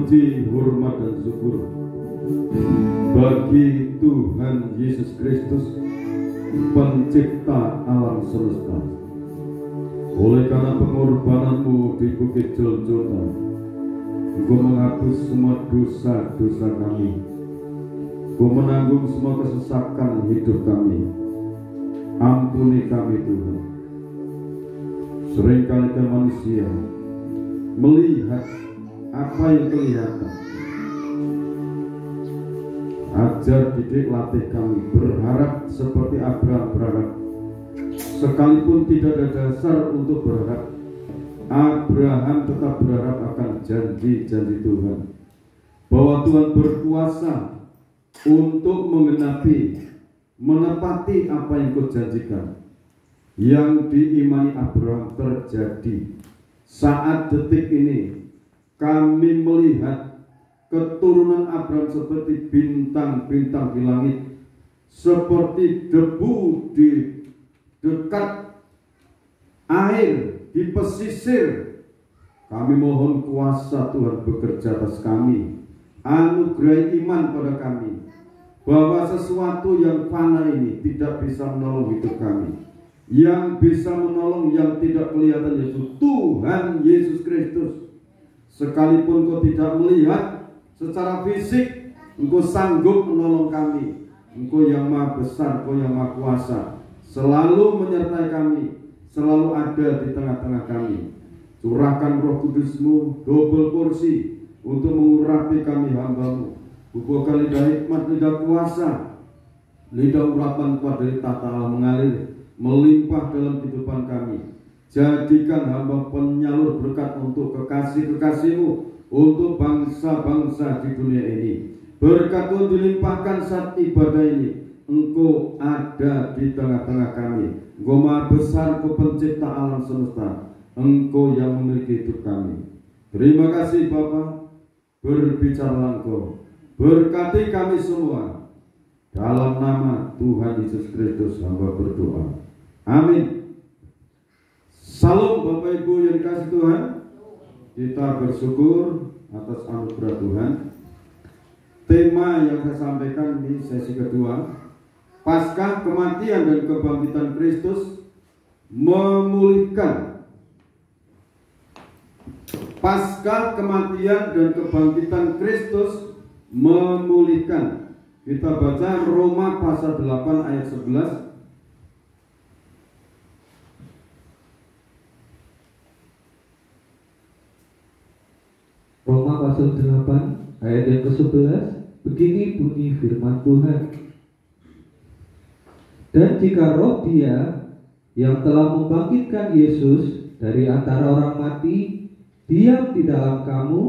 Puji, hormat dan syukur bagi Tuhan Yesus Kristus, pencipta alam semesta. Oleh karena pengorbananmu di Bukit Golgota, Engkau menghapus semua dosa-dosa kami. Engkau menanggung semua kesesakan hidup kami. Ampuni kami Tuhan. Seringkali manusia melihat apa yang kelihatan. Ajar, didik, latih kami berharap seperti Abraham berharap. Sekalipun tidak ada dasar untuk berharap, Abraham tetap berharap akan janji-janji Tuhan, bahwa Tuhan berkuasa untuk menepati apa yang Kau janjikan. Yang diimani Abraham terjadi. Saat detik ini kami melihat keturunan Abraham seperti bintang-bintang di langit, seperti debu di dekat air, di pesisir. Kami mohon kuasa Tuhan bekerja atas kami. Anugerahi iman pada kami, bahwa sesuatu yang fana ini tidak bisa menolong hidup kami. Yang bisa menolong yang tidak kelihatan yaitu Tuhan Yesus Kristus. Sekalipun Kau tidak melihat secara fisik, Engkau sanggup menolong kami. Engkau yang maha besar, Engkau yang maha kuasa, selalu menyertai kami, selalu ada di tengah-tengah kami. Curahkan Roh Kudus-Mu double porsi untuk mengurapi kami hamba-Mu. Bubuhkan lidah hikmat, lidah kuasa, lidah urapan kuat dari tata Allah mengalir melimpah dalam kehidupan kami. Jadikan hamba penyalur berkat untuk kekasih-kekasih-Mu, untuk bangsa-bangsa di dunia ini. Berkat Tuhan dilimpahkan saat ibadah ini. Engkau ada di tengah-tengah kami. Engkau maha besar, Engkau pencipta alam semesta. Engkau yang memiliki hidup kami. Terima kasih Bapa. Berbicaralah Engkau, berkati kami semua. Dalam nama Tuhan Yesus Kristus hamba berdoa. Amin. Salam Bapak Ibu yang dikasihi Tuhan. Kita bersyukur atas anugerah Tuhan. Tema yang saya sampaikan di sesi kedua, Paskah kematian dan kebangkitan Kristus memulihkan. Paskah kematian dan kebangkitan Kristus memulihkan. Kita baca Roma pasal 8 ayat 11. Roma pasal 8 ayat yang ke-11. Begini bunyi firman Tuhan. Dan jika roh Dia yang telah membangkitkan Yesus dari antara orang mati diam di dalam kamu,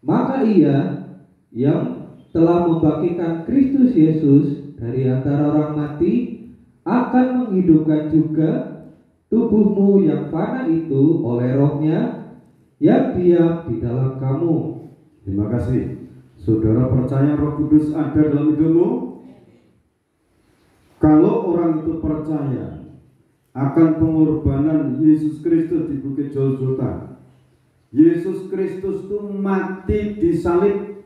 maka Ia yang telah membangkitkan Kristus Yesus dari antara orang mati akan menghidupkan juga tubuhmu yang fana itu oleh rohnya yang diam di dalam kamu. Terima kasih. Saudara percaya Roh Kudus ada dalam hidupmu? Kalau orang itu percaya akan pengorbanan Yesus Kristus di Bukit Golgota, Yesus Kristus itu mati disalib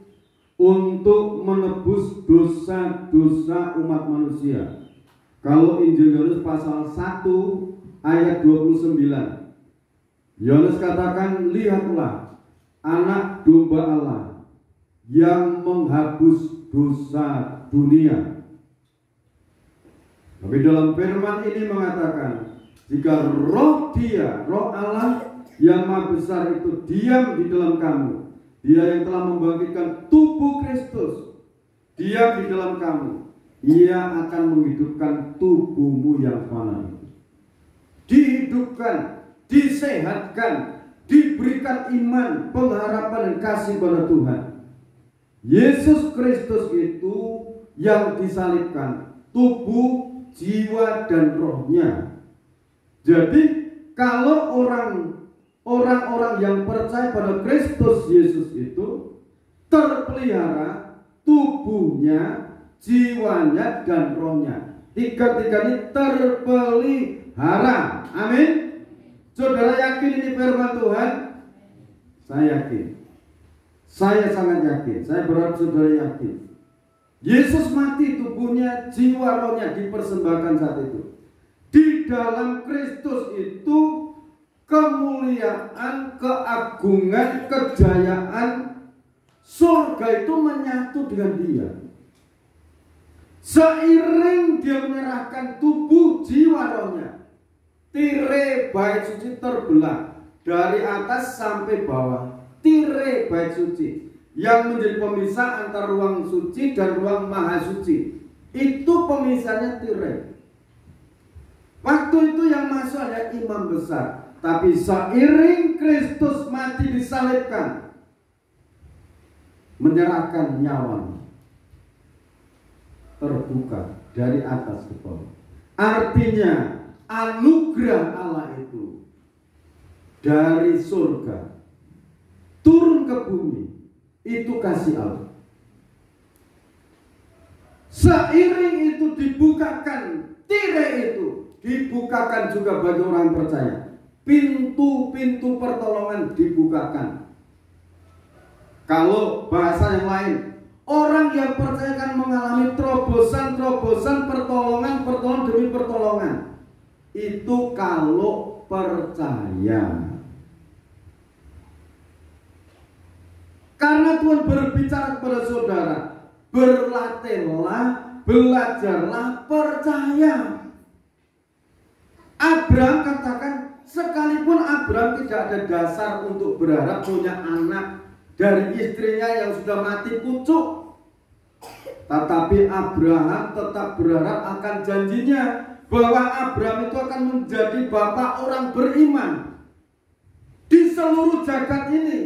untuk menebus dosa-dosa umat manusia. Kalau Injil Yohanes pasal 1 ayat 29, Yohanes katakan, lihatlah anak domba Allah yang menghapus dosa dunia. Tapi dalam firman ini mengatakan, jika roh Dia, roh Allah yang maha besar itu diam di dalam kamu, Dia yang telah membangkitkan tubuh Kristus diam di dalam kamu, Ia akan menghidupkan tubuhmu yang fana itu. Dihidupkan, disehatkan, diberikan iman, pengharapan dan kasih pada Tuhan. Yesus Kristus itu yang disalibkan, tubuh, jiwa dan rohnya. Jadi kalau orang-orang yang percaya pada Kristus Yesus itu terpelihara tubuhnya, jiwanya dan rohnya. Tiga-tiganya terpelihara. Amin. Saudara yakin ini firman Tuhan? Saya yakin. Saya sangat yakin, saya berharap saudara yakin. Yesus mati, tubuhnya, jiwa, rohnya dipersembahkan saat itu. Di dalam Kristus itu kemuliaan, keagungan, kejayaan surga itu menyatu dengan dia. Seiring dia menyerahkan tubuh, jiwa, rohnya, tirai bait suci terbelah dari atas sampai bawah. Tirai bait suci yang menjadi pemisah antara ruang suci dan ruang maha suci, itu pemisahnya tirai. Waktu itu yang masuk ada imam besar. Tapi seiring Kristus mati disalibkan, menyerahkan nyawanya, terbuka dari atas ke bawah. Artinya anugerah Allah itu dari surga turun ke bumi, itu kasih Allah. Seiring itu dibukakan tirai itu, dibukakan juga bagi orang percaya. Pintu-pintu pertolongan dibukakan. Kalau bahasa yang lain, orang yang percaya akan mengalami terobosan-terobosan, pertolongan demi pertolongan. Itu kalau percaya. Karena Tuhan berbicara kepada saudara, berlatihlah, belajarlah, percaya. Abraham katakan, sekalipun Abraham tidak ada dasar untuk berharap punya anak dari istrinya yang sudah mati pucuk, tetapi Abraham tetap berharap akan janjinya bahwa Abraham itu akan menjadi bapak orang beriman di seluruh jagat ini.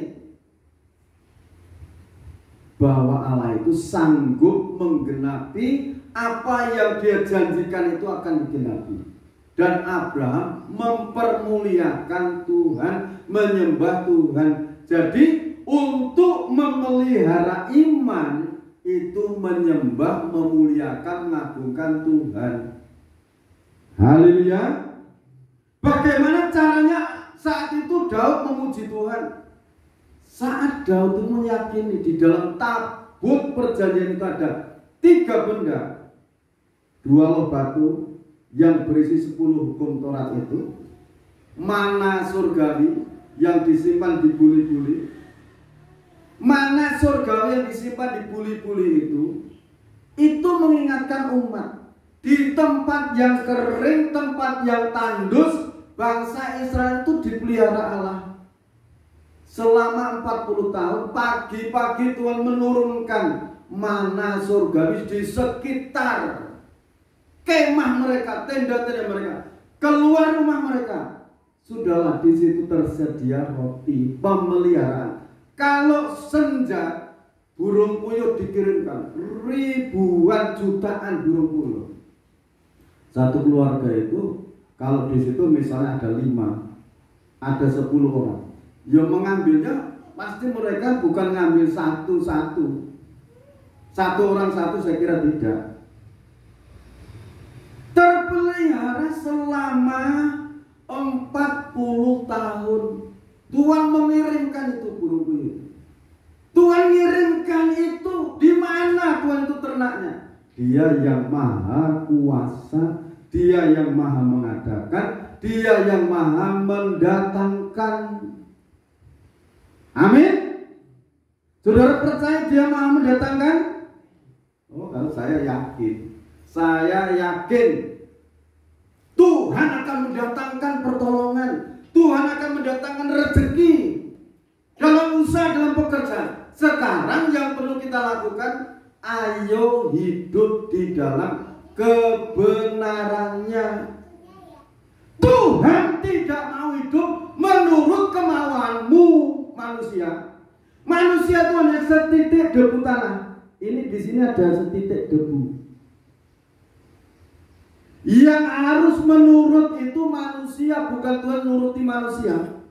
Bahwa Allah itu sanggup menggenapi apa yang dia janjikan itu akan digenapi. Dan Abraham mempermuliakan Tuhan, menyembah Tuhan. Jadi untuk memelihara iman itu menyembah, memuliakan, mengagungkan Tuhan. Haleluya. Bagaimana caranya saat itu Daud memuji Tuhan? Saat Daud itu meyakini di dalam tabut perjanjian itu ada 3 benda. 2 loh batu yang berisi 10 hukum Taurat itu, mana surgawi yang disimpan di buli-buli. Mana surgawi yang disimpan di buli-buli itu mengingatkan umat di tempat yang kering, tempat yang tandus, bangsa Israel itu dipelihara Allah. Selama 40 tahun, pagi-pagi Tuhan menurunkan mana surgawi di sekitar kemah mereka, tenda-tenda mereka, keluar rumah mereka. Sudahlah, di situ tersedia roti pemeliharaan. Kalau senja, burung puyuh dikirimkan, ribuan jutaan burung puyuh. Satu keluarga itu, kalau di situ misalnya ada 5, ada 10 orang. Yang mengambilnya pasti mereka bukan ngambil satu-satu. Satu orang satu, saya kira tidak. Terpelihara selama 40 tahun. Tuhan mengirimkan itu burung puyuh. Tuhan mengirimkan itu. Di mana Tuhan itu ternaknya? Dia yang maha kuasa, dia yang maha mengadakan, dia yang maha mendatangkan. Amin. Saudara percaya dia maha mendatangkan? Oh, kalau saya yakin. Saya yakin Tuhan akan mendatangkan pertolongan. Tuhan akan mendatangkan rezeki dalam usaha, dalam pekerjaan. Sekarang yang perlu kita lakukan, ayo hidup di dalam kebenarannya. Tuhan tidak mau hidup menurut kemauanmu manusia. Manusia itu hanya setitik debu tanah. Ini di sini ada setitik debu. Yang harus menurut itu manusia, bukan Tuhan nuruti manusia.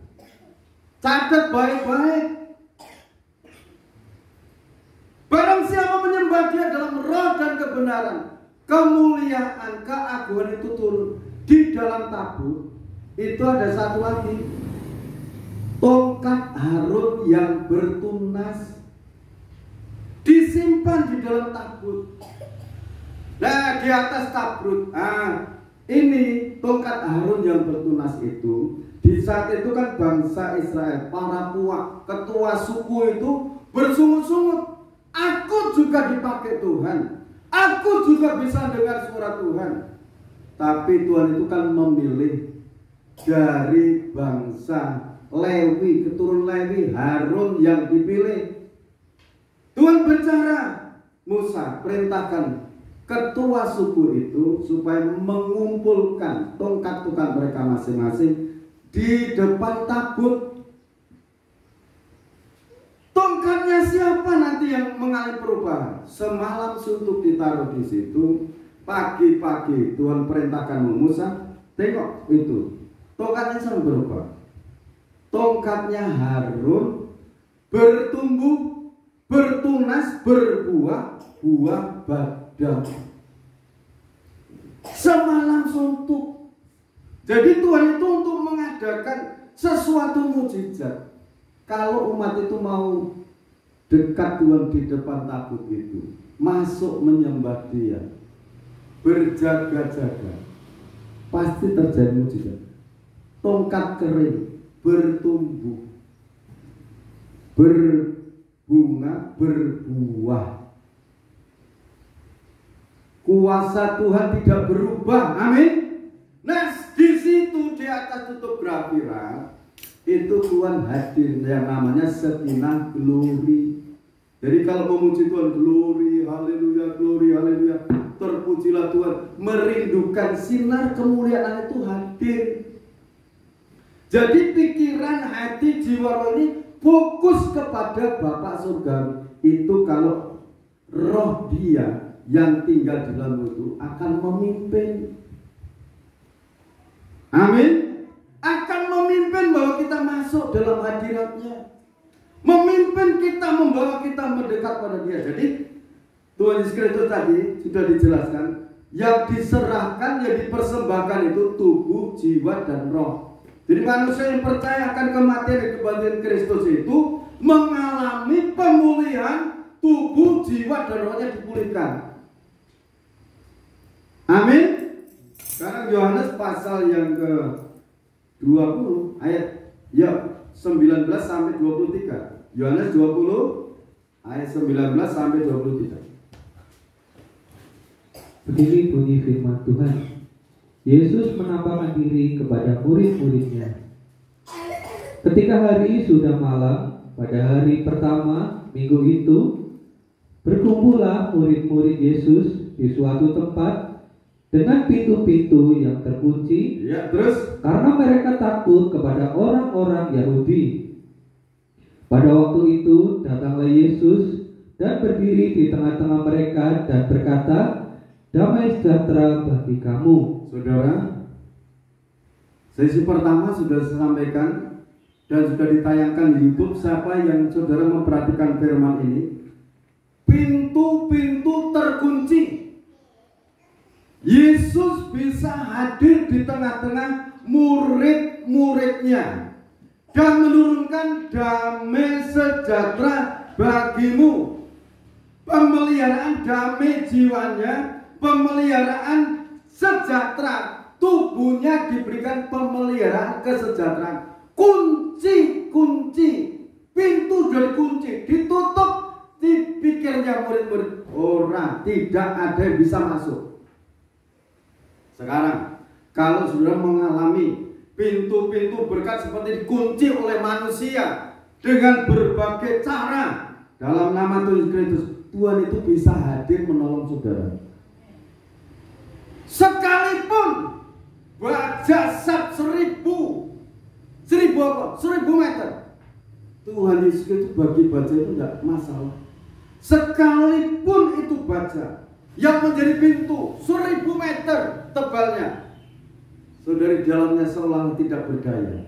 Catat baik-baik. Barang siapa menyembah dia dalam roh dan kebenaran, kemuliaan, keagungan itu turun. Di dalam tabut itu ada satu lagi, tongkat Harun yang bertunas. disimpan di dalam tabut. Nah, di atas tabut, ini tongkat Harun yang bertunas itu. Di saat itu kan bangsa Israel, para ketua suku itu bersungut-sungut. Aku juga dipakai Tuhan. Aku juga bisa dengar suara Tuhan. Tapi Tuhan itu kan memilih dari bangsa Lewi, keturunan Lewi, Harun yang dipilih. Tuhan berbicara, Musa perintahkan ketua suku itu supaya mengumpulkan tongkat-tongkat mereka masing-masing di depan tabut. Tongkatnya siapa nanti yang mengalami perubahan? Semalam suntuk ditaruh di situ. Pagi-pagi Tuhan perintahkan Musa, tengok itu, tongkatnya sedang berubah. Tongkatnya Harun bertumbuh, bertunas, berbuah, buah badang. Semalam suntuk. Jadi Tuhan itu untuk mengadakan sesuatu mujizat. Kalau umat itu mau dekat Tuhan di depan tabut itu, masuk menyembah Dia, berjaga-jaga, pasti terjadi mujizat. Tongkat kering bertumbuh, berbunga, berbuah. Kuasa Tuhan tidak berubah. Amin. Nah, di situ di atas tutup Grafira itu Tuhan hadir yang namanya Shekinah Glory. Jadi kalau memuji Tuhan, glory, haleluya, glory, haleluya, terpujilah Tuhan, merindukan sinar kemuliaan itu hadir. Jadi pikiran, hati, jiwa ini fokus kepada Bapa surga. Itu kalau roh Dia yang tinggal di dalam itu akan memimpin. Amin. Akan memimpin bahwa kita masuk dalam hadiratnya, memimpin kita, membawa kita mendekat pada Dia. Jadi Tuhan Yesus Kristus tadi sudah dijelaskan, yang diserahkan, yang dipersembahkan itu tubuh, jiwa, dan roh. Jadi manusia yang percaya akan kematian dan kebangkitan Kristus itu mengalami pemulihan tubuh, jiwa, dan rohnya dipulihkan. Amin. Sekarang Yohanes pasal yang ke-20 ayat 19 sampai 23. Yohanes 20 ayat 19 sampai 23. Begini bunyi firman Tuhan. Yesus menampakkan diri kepada murid-muridnya. Ketika hari sudah malam, pada hari pertama minggu itu, berkumpullah murid-murid Yesus di suatu tempat dengan pintu-pintu yang terkunci, terus karena mereka takut kepada orang-orang Yahudi. Pada waktu itu datanglah Yesus dan berdiri di tengah-tengah mereka dan berkata, "Damai sejahtera bagi kamu." Saudara, sesi pertama sudah saya sampaikan dan sudah ditayangkan di YouTube. Siapa yang saudara memperhatikan firman ini, pintu-pintu terkunci. Yesus bisa hadir di tengah-tengah murid-muridnya dan menurunkan damai sejahtera bagimu. Pemeliharaan damai jiwanya, pemeliharaan sejahtera tubuhnya, diberikan pemeliharaan kesejahteraan. Kunci pintu dari kunci ditutup, dipikirnya murid-murid, orang tidak ada yang bisa masuk. Sekarang kalau sudah mengalami pintu-pintu berkat seperti dikunci oleh manusia dengan berbagai cara, dalam nama Tuhan Kristus, Tuhan itu bisa hadir menolong saudara. Sekalipun baja 1000 meter, Tuhan Yesus itu bagi baja itu tidak masalah. Sekalipun itu baja yang menjadi pintu 1000 meter tebalnya, saudara, di dalamnya seolah tidak berdaya.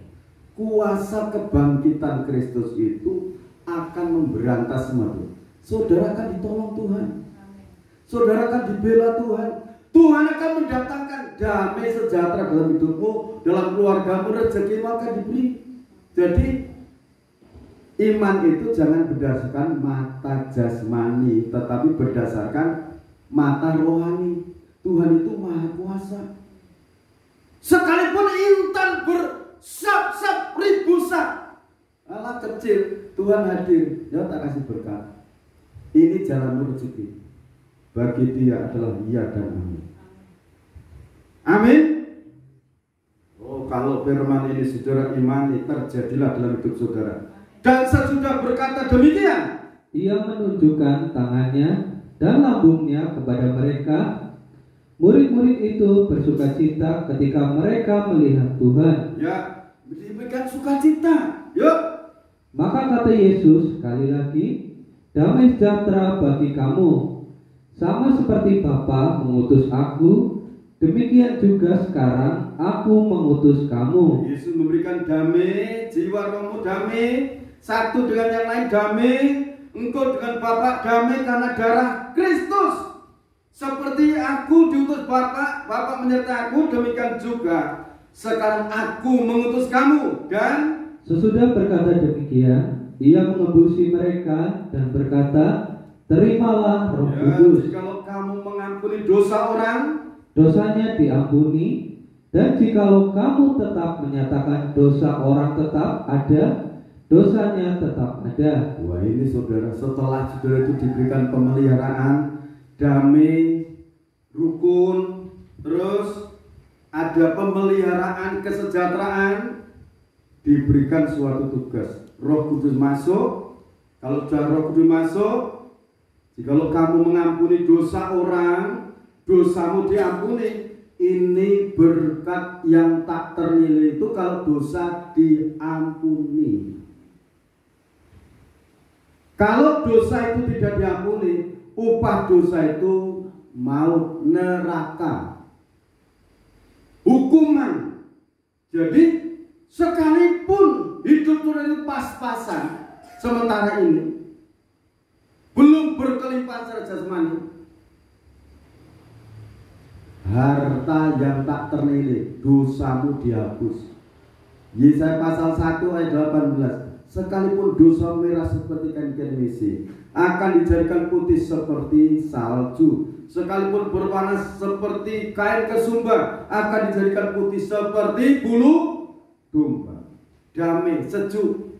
Kuasa kebangkitan Kristus itu akan memberantas semua itu. Saudara akan ditolong Tuhan, saudara akan dibela Tuhan. Tuhan akan mendatangkan damai sejahtera dalam hidupmu, dalam keluargamu, rezekimu akan diberi. Jadi Iman itu jangan berdasarkan mata jasmani, tetapi berdasarkan mata rohani. Tuhan itu maha kuasa. Sekalipun intan bersab-sab ribu sab, Allah kecil, Tuhan hadir, ya tak kasih berkat. Ini jalan rezeki. Bagi dia adalah iya dan amin. Amin. Oh, kalau firman ini saudara imani, terjadilah dalam hidup saudara. Dan sesudah berkata demikian, ia menunjukkan tangannya dan lambungnya kepada mereka. Murid-murid itu bersukacita ketika mereka melihat Tuhan. Ya, diberikan sukacita. Yuk. Maka kata Yesus sekali lagi, damai sejahtera bagi kamu. Sama seperti Bapa mengutus aku, demikian juga sekarang aku mengutus kamu. Yesus memberikan damai, jiwa rohmu damai, satu dengan yang lain damai, engkau dengan Bapa damai karena darah Kristus. Seperti aku diutus Bapa, Bapa menyertai aku, demikian juga sekarang aku mengutus kamu. Dan sesudah berkata demikian, ia mengebusi mereka dan berkata, terimalah Roh Kudus. Jikalau kamu mengampuni dosa orang, dosanya diampuni. Dan jikalau kamu tetap menyatakan dosa orang tetap ada, dosanya tetap ada. Wah, ini saudara, setelah saudara itu diberikan pemeliharaan, damai, rukun, terus ada pemeliharaan kesejahteraan, diberikan suatu tugas. Roh Kudus masuk. Kalau sudah Roh Kudus masuk, jikalau kamu mengampuni dosa orang, dosamu diampuni. Ini berkat yang tak ternilai itu kalau dosa diampuni. Kalau dosa itu tidak diampuni, upah dosa itu maut, neraka, hukuman. Jadi sekalipun hidup itu pas-pasan, sementara ini belum berkelimpahan secara jasmani, harta yang tak ternilai, dosamu dihapus. Yesaya pasal 1 ayat 18. Sekalipun dosa merah seperti kain kermisi, akan dijadikan putih seperti salju. Sekalipun berwarna seperti kain kesumba, akan dijadikan putih seperti bulu domba. Damai, sejuk.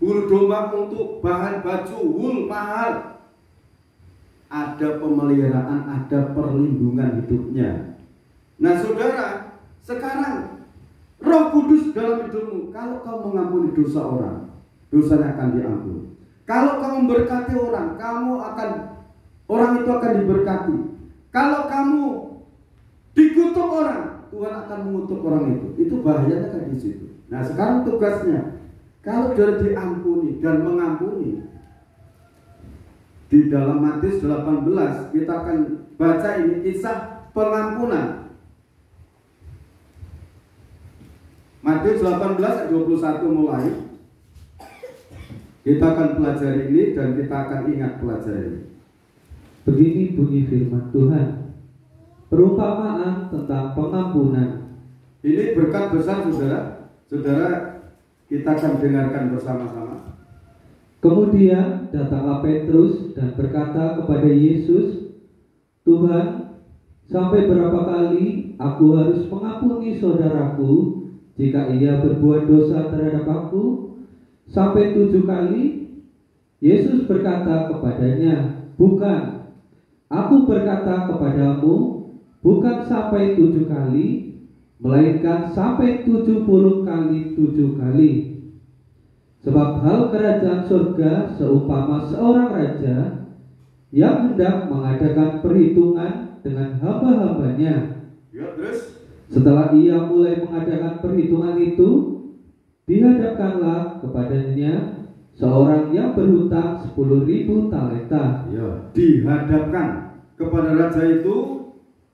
Bulu domba untuk bahan baju, wul mahal. Ada pemeliharaan, ada perlindungan hidupnya. Nah saudara, sekarang Roh Kudus dalam hidupmu. Kalau kau mengampuni dosa orang, dosanya akan diampuni. Kalau kamu memberkati orang, orang itu akan diberkati. Kalau kamu dikutuk orang, Tuhan akan mengutuk orang itu. Itu bahayanya kan di situ. Nah sekarang tugasnya, kalau sudah diampuni dan mengampuni, di dalam Matius 18 kita akan baca ini kisah pengampunan. Matius 18 ayat 21 mulai. Kita akan pelajari ini dan kita akan ingat pelajaran ini. Begini bunyi firman Tuhan. Perumpamaan tentang pengampunan. Ini berkat besar saudara. Saudara, kita akan dengarkan bersama-sama. Kemudian datanglah Petrus dan berkata kepada Yesus, Tuhan, sampai berapa kali aku harus mengampuni saudaraku jika ia berbuat dosa terhadap aku? Sampai 7 kali? Yesus berkata kepadanya, bukan. Aku berkata kepadamu, bukan sampai 7 kali, melainkan sampai 70 kali 7 kali. Sebab hal kerajaan surga seumpama seorang raja yang hendak mengadakan perhitungan dengan hamba-hambanya. Ya, terus? Setelah ia mulai mengadakan perhitungan itu, dihadapkanlah kepadanya seorang yang berhutang 10.000 talenta. Ya, dihadapkan kepada raja itu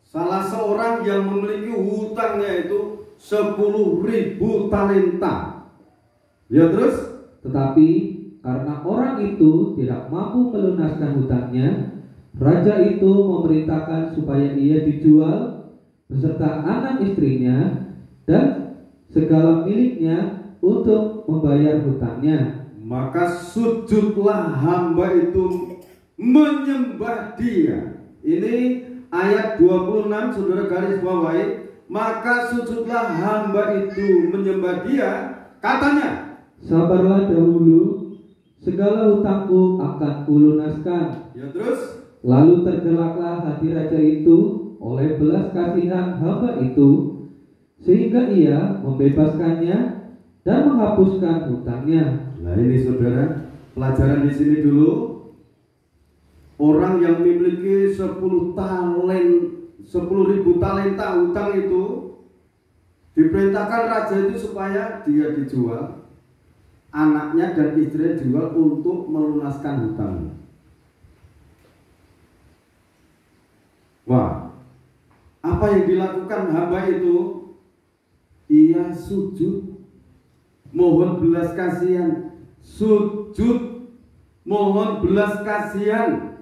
salah seorang yang memiliki hutangnya itu 10.000 talenta. Ya, terus? Tetapi karena orang itu tidak mampu melunaskan hutangnya, raja itu memerintahkan supaya ia dijual beserta anak istrinya dan segala miliknya untuk membayar hutangnya. maka sujudlah hamba itu menyembah dia. Ini ayat 26, saudara garis bawahi. Maka sujudlah hamba itu menyembah dia, katanya, sabarlah dahulu, segala hutangku akan kulunaskan. Ya terus, lalu tergelaklah hati raja itu oleh belas kasihan hamba itu, sehingga ia membebaskannya dan menghapuskan hutangnya. Nah ini saudara, pelajaran di sini dulu. Orang yang memiliki 10.000 talenta hutang itu diperintahkan raja itu supaya dia dijual, anaknya dan istrinya dijual untuk melunaskan hutangnya. Wah, apa yang dilakukan hamba itu? Ia sujud, mohon belas kasihan, sujud, mohon belas kasihan,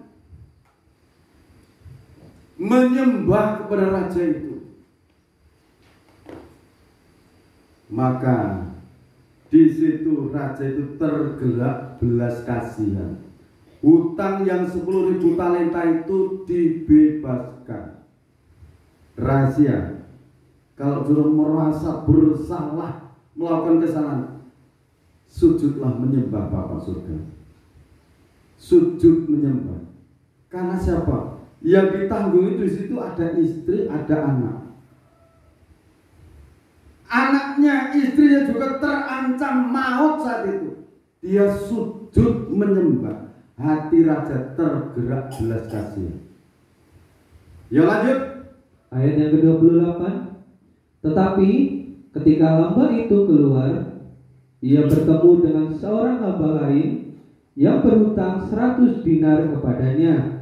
menyembah kepada raja itu. Maka di situ raja itu tergerak belas kasihan. Hutang yang 10.000 talenta itu dibebaskan. Rahasia, kalau sudah merasa bersalah, melakukan kesalahan, sujudlah menyembah Bapa surga. Sujud menyembah. Karena siapa? Yang ditanggung itu di situ ada istri, ada anak. Anaknya, istrinya juga terancam maut saat itu. Dia sujud menyembah. Hati raja tergerak belas kasihan. Ya lanjut. Ayat yang ke-28. Tetapi ketika hamba itu keluar, ia bertemu dengan seorang hamba lain yang berhutang 100 dinar kepadanya.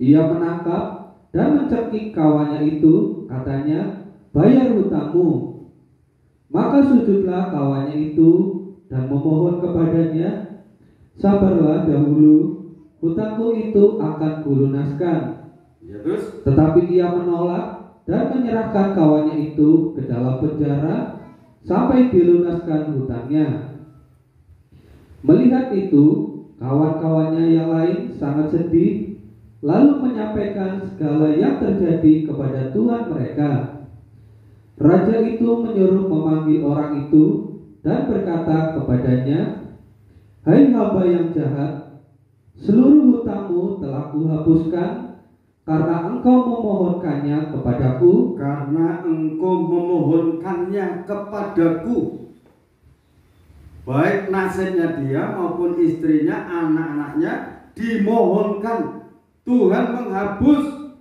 Ia menangkap dan mencekik kawannya itu, katanya, bayar hutangmu. Maka sujudlah kawannya itu dan memohon kepadanya, sabarlah dahulu, hutangku itu akan kulunaskan. Ya, terus? Tetapi ia menolak dan menyerahkan kawannya itu ke dalam penjara sampai dilunaskan hutangnya. Melihat itu, kawan-kawannya yang lain sangat sedih, lalu menyampaikan segala yang terjadi kepada Tuhan mereka. Raja itu menyuruh memanggil orang itu dan berkata kepadanya, hai hamba yang jahat, seluruh hutangmu telah kuhapuskan karena engkau memohonkannya kepadaku. Karena engkau memohonkannya kepadaku. Baik nasibnya dia maupun istrinya, anak-anaknya dimohonkan. Tuhan menghapus,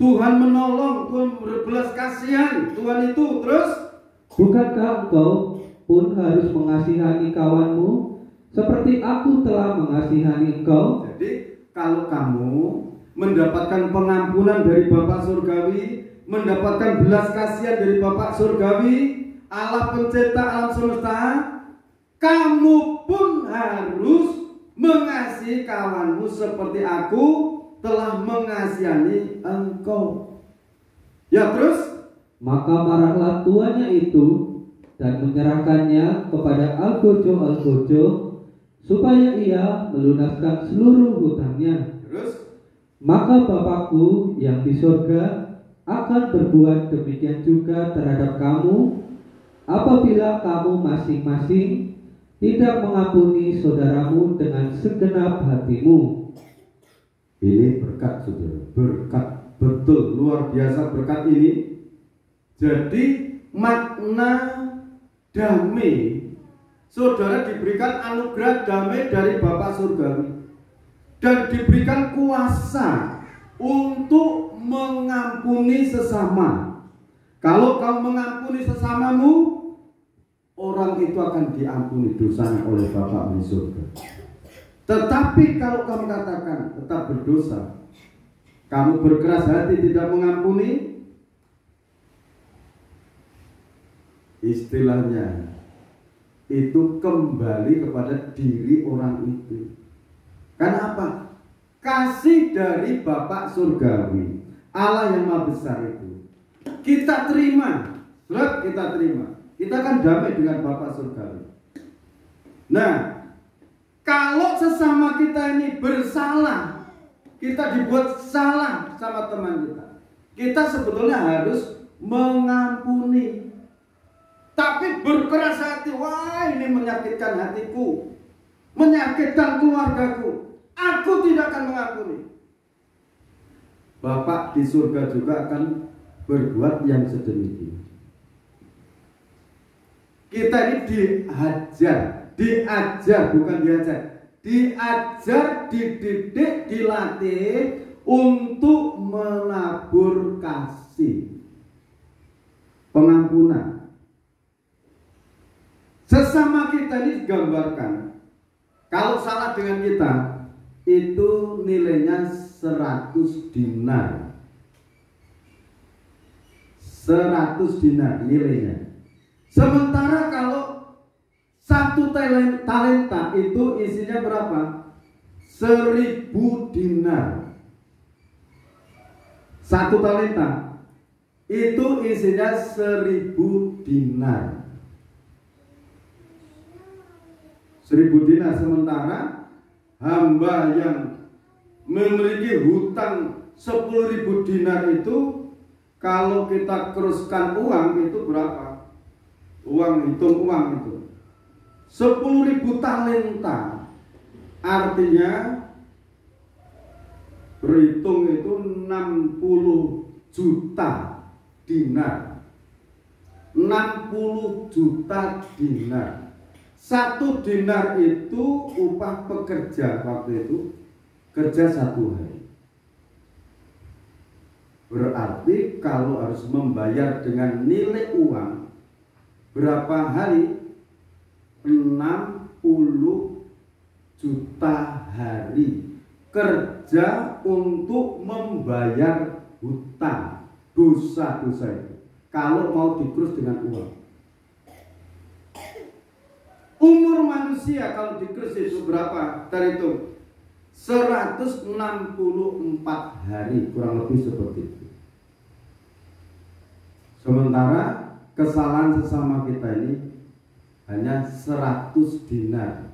Tuhan menolong, Tuhan berbelas kasihan. Tuhan itu terus, bukankah engkau pun harus mengasihani kawanmu seperti aku telah mengasihani engkau? Jadi kalau kamu mendapatkan pengampunan dari Bapa Surgawi, mendapatkan belas kasihan dari Bapa Surgawi, Allah pencipta alam semesta, kamu pun harus mengasihi kawanmu seperti aku telah mengasihani engkau. Ya terus? Maka marahlah tuannya itu dan menyerahkannya kepada algojo supaya ia melunaskan seluruh hutangnya. Terus? Maka Bapakku yang di surga akan berbuat demikian juga terhadap kamu apabila kamu masing-masing tidak mengampuni saudaramu dengan segenap hatimu. Ini berkat, saudara, berkat betul, luar biasa berkat ini. Jadi makna damai, saudara diberikan anugerah damai dari Bapa Surgawi dan diberikan kuasa untuk mengampuni sesama. Kalau kamu mengampuni sesamamu, orang itu akan diampuni dosanya oleh Bapa di surga. Tetapi kalau kamu katakan tetap berdosa, kamu berkeras hati tidak mengampuni, istilahnya itu kembali kepada diri orang itu. Karena apa? Kasih dari Bapa Surgawi, Allah yang Maha Besar itu kita terima, kita terima. Kita akan damai dengan Bapa Surgawi. Nah, kalau sesama kita ini bersalah, kita dibuat salah sama teman kita sebetulnya harus mengampuni. Tapi berkeras hati, wah ini menyakitkan hatiku, menyakitkan keluargaku, aku tidak akan mengampuni. Bapak di surga juga akan berbuat yang sedemikian. Kita ini diajar bukan diajar, diajar, dididik, dilatih untuk menabur kasih, pengampunan. Sesama kita ini digambarkan, kalau salah dengan kita, itu nilainya 100 dinar. 100 dinar nilainya. Sementara kalau satu talenta itu isinya berapa? 1000 dinar. Satu talenta itu isinya 1000 dinar. 1000 dinar. Sementara hamba yang memiliki hutang 10.000 dinar itu, kalau kita keruskan uang itu berapa? Hitung uang itu 10.000 talenta, artinya berhitung itu 60 juta dinar. 60 juta dinar. 1 dinar itu upah pekerja waktu itu, kerja 1 hari. Berarti kalau harus membayar dengan nilai uang berapa hari? 60 juta hari kerja untuk membayar hutang, dosa-dosa itu, kalau mau dikurus dengan uang. Umur manusia kalau dikurus itu berapa? Terhitung 164 hari, kurang lebih seperti itu. Sementara kesalahan sesama kita ini hanya 100 dinar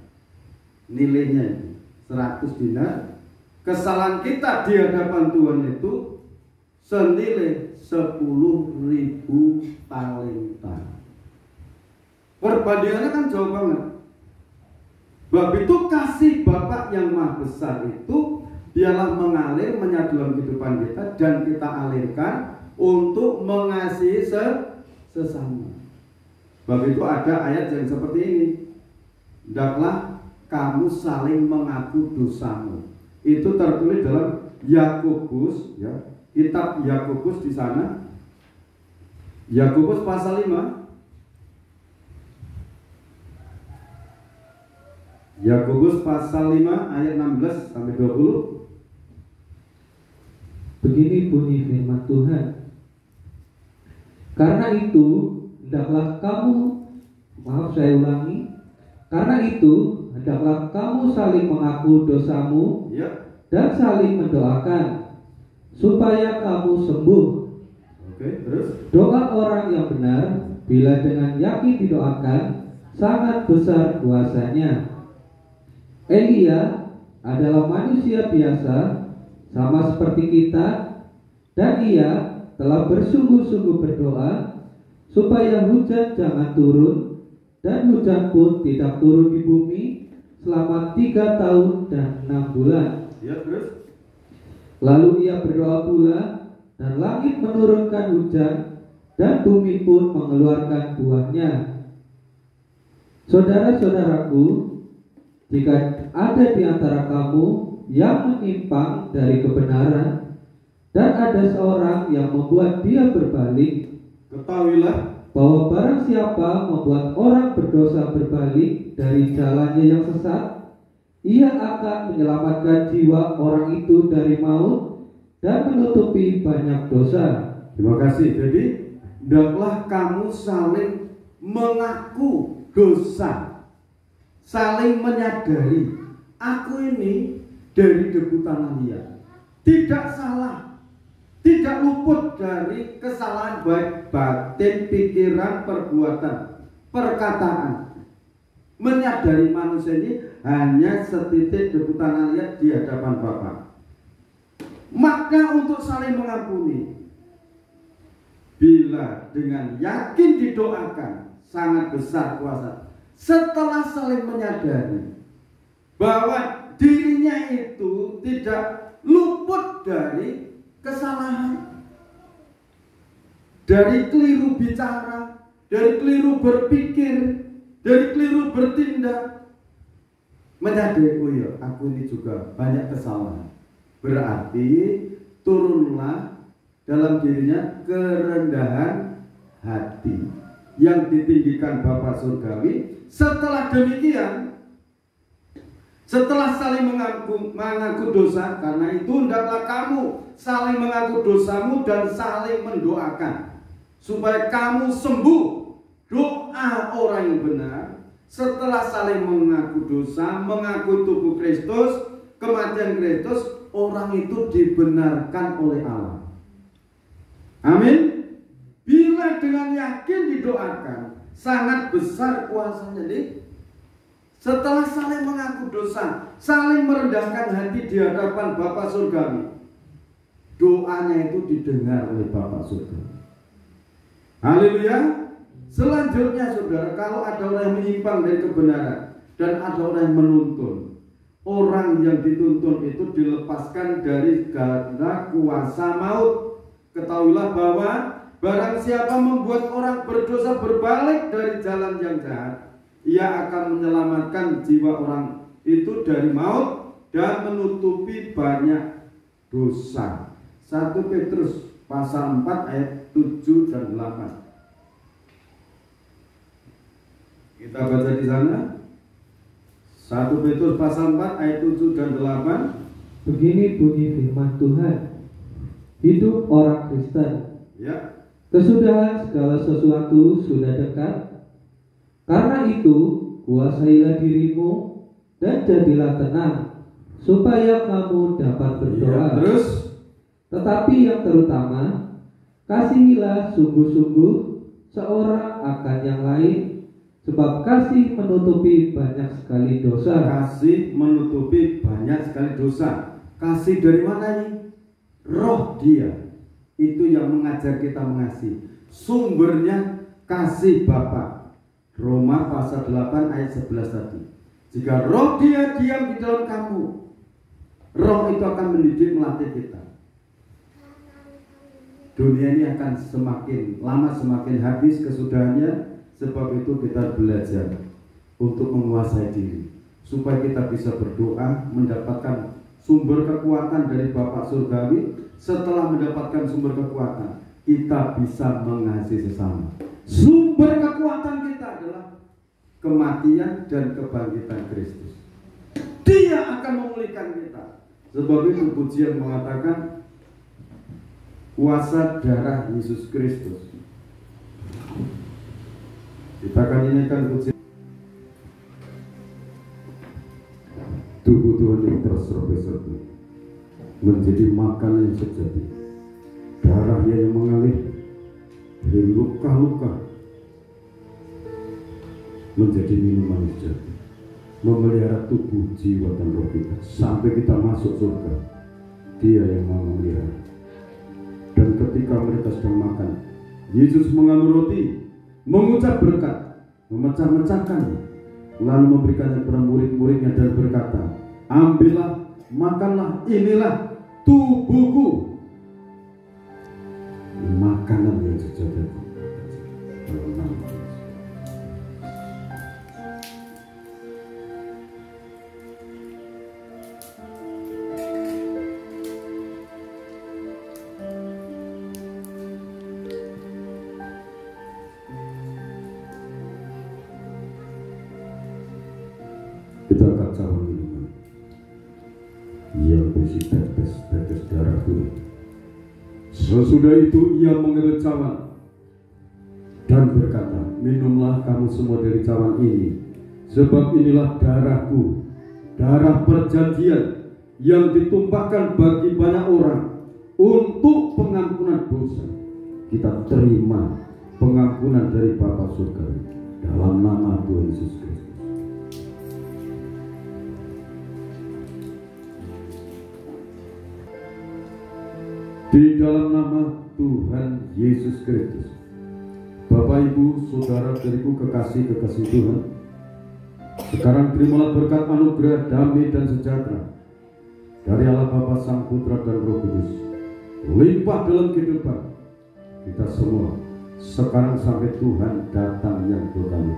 nilainya itu, 100 dinar. Kesalahan kita di hadapan Tuhan itu senilai 10.000 talenta. Perbandingannya kan jauh banget. Sebab itu kasih Bapa yang Maha Besar itu biarlah mengalir menyatu dalam kehidupan kita, dan kita alirkan untuk mengasihi sesama. Sebab itu ada ayat yang seperti ini. Hendaklah kamu saling mengaku dosamu. Itu tertulis dalam Yakobus, ya. Kitab Yakobus di sana. Yakobus pasal 5. Yakobus pasal 5 ayat 16 sampai 20. Begini bunyi firman Tuhan. Karena itu hendaklah kamu, karena itu hendaklah kamu saling mengaku dosamu, Ya. dan saling mendoakan supaya kamu sembuh. Oke, terus Doa orang yang benar bila dengan yakin didoakan sangat besar kuasanya. Elia adalah manusia biasa sama seperti kita, dan ia telah bersungguh-sungguh berdoa supaya hujan jangan turun, dan hujan pun tidak turun di bumi selama 3 tahun dan 6 bulan. ya, terus Lalu ia berdoa pula, dan langit menurunkan hujan, dan bumi pun mengeluarkan buahnya. Saudara-saudaraku, jika ada di antara kamu yang menyimpang dari kebenaran, dan ada seorang yang membuat dia berbalik, ketahuilah bahwa barang siapa membuat orang berdosa berbalik dari jalannya yang sesat, ia akan menyelamatkan jiwa orang itu dari maut dan menutupi banyak dosa. Terima kasih. Jadi, hendaklah kamu saling mengaku dosa, saling menyadari, aku ini dari debu tanah liat, tidak salah, tidak luput dari kesalahan baik batin, pikiran, perbuatan, perkataan. menyadari manusia ini hanya setitik debu tangan liat di hadapan Bapa. Maka untuk saling mengampuni, bila dengan yakin didoakan, sangat besar kuasa. Setelah saling menyadari bahwa dirinya itu tidak luput dari kesalahan, dari keliru bicara, dari keliru berpikir, dari keliru bertindak, menyadari, oh ya, aku ini juga banyak kesalahan. Berarti turunlah dalam dirinya kerendahan hati yang ditinggikan Bapa Surgawi. Setelah demikian, setelah saling mengaku dosa, karena itu hendaklah kamu saling mengaku dosamu dan saling mendoakan supaya kamu sembuh. Doa orang yang benar setelah saling mengaku dosa, mengaku tubuh Kristus, kematian Kristus, orang itu dibenarkan oleh Allah. Amin. Bila dengan yakin didoakan, sangat besar kuasanya. Jadi setelah saling mengaku dosa, saling merendahkan hati di hadapan Bapa Surgawi, doanya itu didengar oleh Bapa Surgawi. Haleluya. Selanjutnya saudara, kalau ada orang yang menyimpang dari kebenaran dan ada orang yang menuntun, orang yang dituntun itu dilepaskan dari ganda kuasa maut. Ketahuilah bahwa barang siapa membuat orang berdosa berbalik dari jalan yang jahat, ia akan menyelamatkan jiwa orang itu dari maut dan menutupi banyak dosa. 1 Petrus pasal 4 ayat 7 dan 8. Kita baca di sana. 1 Petrus pasal 4 ayat 7 dan 8. Begini bunyi firman Tuhan. Hidup orang Kristen. Ya. Kesudahan segala sesuatu sudah dekat. Karena itu, kuasailah dirimu dan jadilah tenang, supaya kamu dapat berdoa. Ya, terus. Tetapi yang terutama, kasihilah sungguh-sungguh seorang akan yang lain, sebab kasih menutupi banyak sekali dosa. Kasih menutupi banyak sekali dosa. Kasih dari mana ini? Roh Dia itu yang mengajar kita mengasihi. Sumbernya kasih Bapa. Roma pasal 8 ayat 11 tadi. Jika roh Dia diam di dalam kamu, roh itu akan mendidik, melatih kita. Dunia ini akan semakin lama semakin habis kesudahannya. Sebab itu kita belajar untuk menguasai diri, supaya kita bisa berdoa, mendapatkan sumber kekuatan dari Bapa Surgawi. Setelah mendapatkan sumber kekuatan, kita bisa mengasihi sesama. Sumber kekuatan kita adalah kematian dan kebangkitan Kristus. Dia akan memulihkan kita. Sebab itu pujian mengatakan kuasa darah Yesus Kristus. Kita akan nyanyikan pujian. Tubuh Tuhan yang terserbu-serbu menjadi makanan yang sejati. Darahnya yang mengalir dari luka-luka menjadi minuman yang sejati, memelihara tubuh, jiwa dan roh kita sampai kita masuk surga. Dia yang mau memelihara. Dan ketika mereka sedang makan, Yesus mengambil roti, mengucap berkat, memecah-mecahkannya, lalu memberikannya kepada murid-muridnya dan berkata, ambillah, makanlah, inilah tubuhku, makanan yang sejati. Kita akan cawan minuman yang berisi tetes-tetes darah Tuhan. Sesudah itu ia mengambil cawan dan berkata, minumlah kamu semua dari cawan ini, sebab inilah darahku, darah perjanjian yang ditumpahkan bagi banyak orang untuk pengampunan dosa. Kita terima pengampunan dari Bapa Surgawi dalam nama Tuhan Yesus Kristus. Di dalam nama Tuhan Yesus Kristus, Bapak, Ibu, Saudara diriku kekasih-kekasih Tuhan, sekarang terimalah berkat anugerah damai dan sejahtera dari Allah Bapa, Sang Putra dan Roh Kudus, limpah dalam kehidupan kita semua sekarang sampai Tuhan datang yang kekali.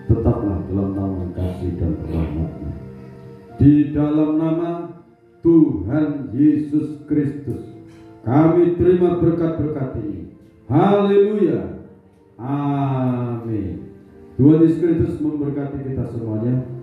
Tetaplah dalam naungan kasih dan rahmat-Nya. Di dalam nama Tuhan Yesus Kristus kami terima berkat-berkat ini. Haleluya. Amin. Tuhan Yesus Kristus memberkati kita semuanya.